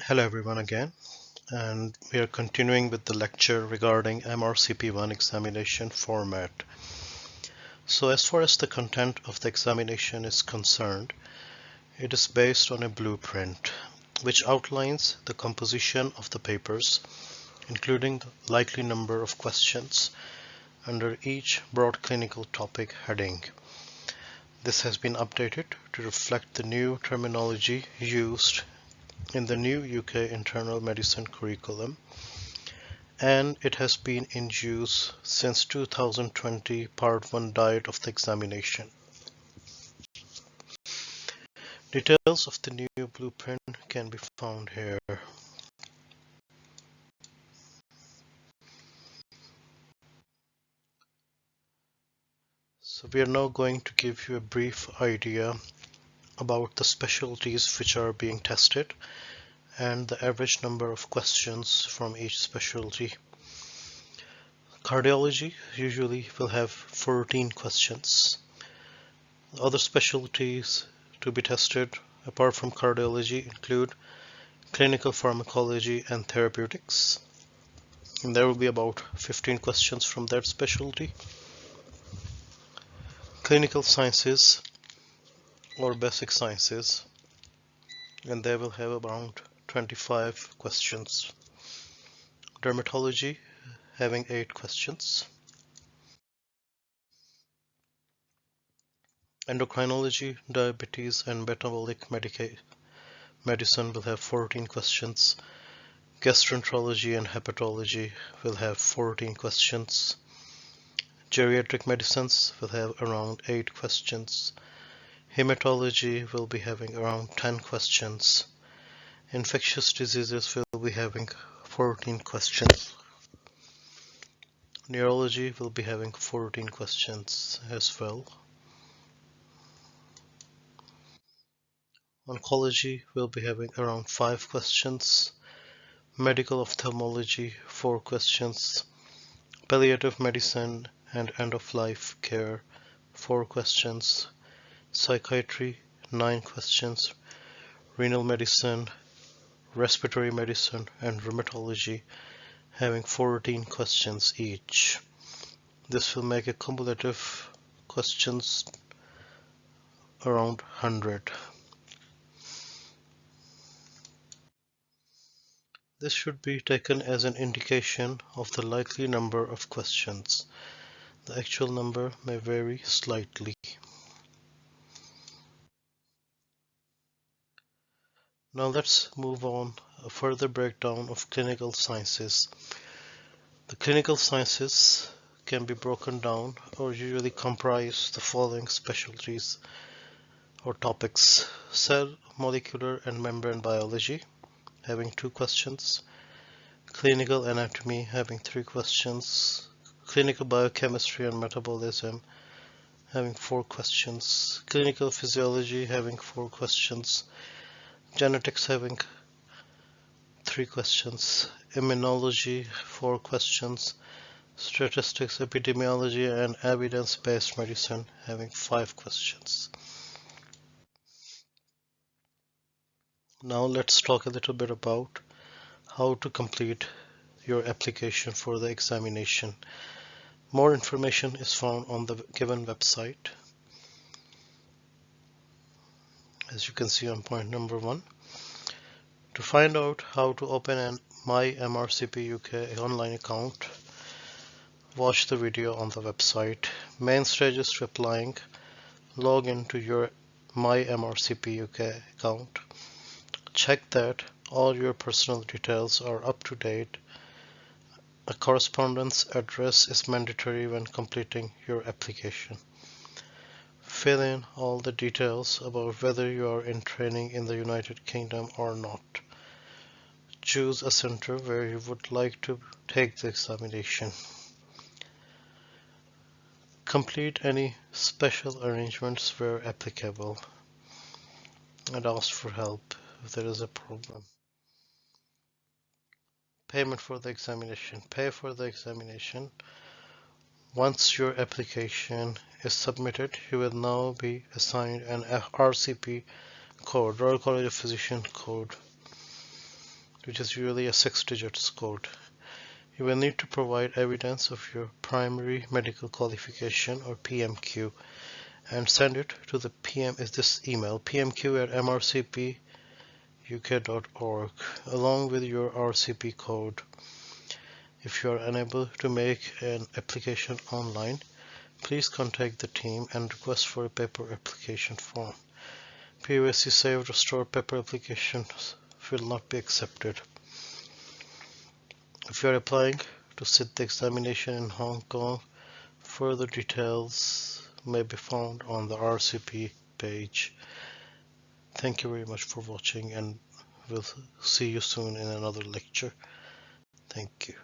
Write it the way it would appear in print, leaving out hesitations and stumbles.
Hello everyone again, and we are continuing with the lecture regarding MRCP1 examination format. So as far as the content of the examination is concerned, it is based on a blueprint which outlines the composition of the papers, including the likely number of questions under each broad clinical topic heading. This has been updated to reflect the new terminology used in the new UK internal medicine curriculum, and it has been in use since 2020 Part 1 diet of the examination. Details of the new blueprint can be found here. So we are now going to give you a brief idea about the specialties which are being tested and the average number of questions from each specialty. Cardiology usually will have 14 questions. Other specialties to be tested apart from cardiology include clinical pharmacology and therapeutics, and there will be about 15 questions from that specialty. Clinical sciences or basic sciences, and they will have around 25 questions. Dermatology having 8 questions. Endocrinology, diabetes and metabolic medicine will have 14 questions. Gastroenterology and hepatology will have 14 questions. Geriatric medicines will have around 8 questions. Hematology will be having around 10 questions. Infectious diseases will be having 14 questions. Neurology will be having 14 questions as well. Oncology will be having around 5 questions. Medical ophthalmology 4 questions. Palliative medicine and end-of-life care 4 questions. Psychiatry 9 questions. Renal medicine, respiratory medicine and rheumatology having 14 questions each. This will make a cumulative questions around 100. This should be taken as an indication of the likely number of questions. The actual number may vary slightly. Now let's move on a further breakdown of clinical sciences. The clinical sciences can be broken down or usually comprise the following specialties or topics: cell, molecular and membrane biology having 2 questions, clinical anatomy having 3 questions, clinical biochemistry and metabolism having 4 questions, clinical physiology having 4 questions, genetics having 3 questions, immunology 4 questions, statistics, epidemiology and evidence-based medicine having 5 questions. Now let's talk a little bit about how to complete your application for the examination. More information is found on the given website. As you can see on point number 1. To find out how to open an My MRCP UK online account, watch the video on the website. Main stages to applying: log into your My MRCP UK account. Check that all your personal details are up to date. A correspondence address is mandatory when completing your application. Fill in all the details about whether you are in training in the United Kingdom or not. Choose a center where you would like to take the examination. Complete any special arrangements where applicable, and ask for help if there is a problem. Payment for the examination. Pay for the examination. Once your application is submitted, you will now be assigned an RCP code, Royal College of Physicians code. which is usually a 6-digit code. You will need to provide evidence of your primary medical qualification or PMQ and send it to the PM is this email pmq@mrcpuk.org along with your RCP code. If you are unable to make an application online, please contact the team and request for a paper application form. Previously saved or stored paper applications will not be accepted. If you are applying to sit the examination in Hong Kong, further details may be found on the RCP page. Thank you very much for watching, and we'll see you soon in another lecture. Thank you.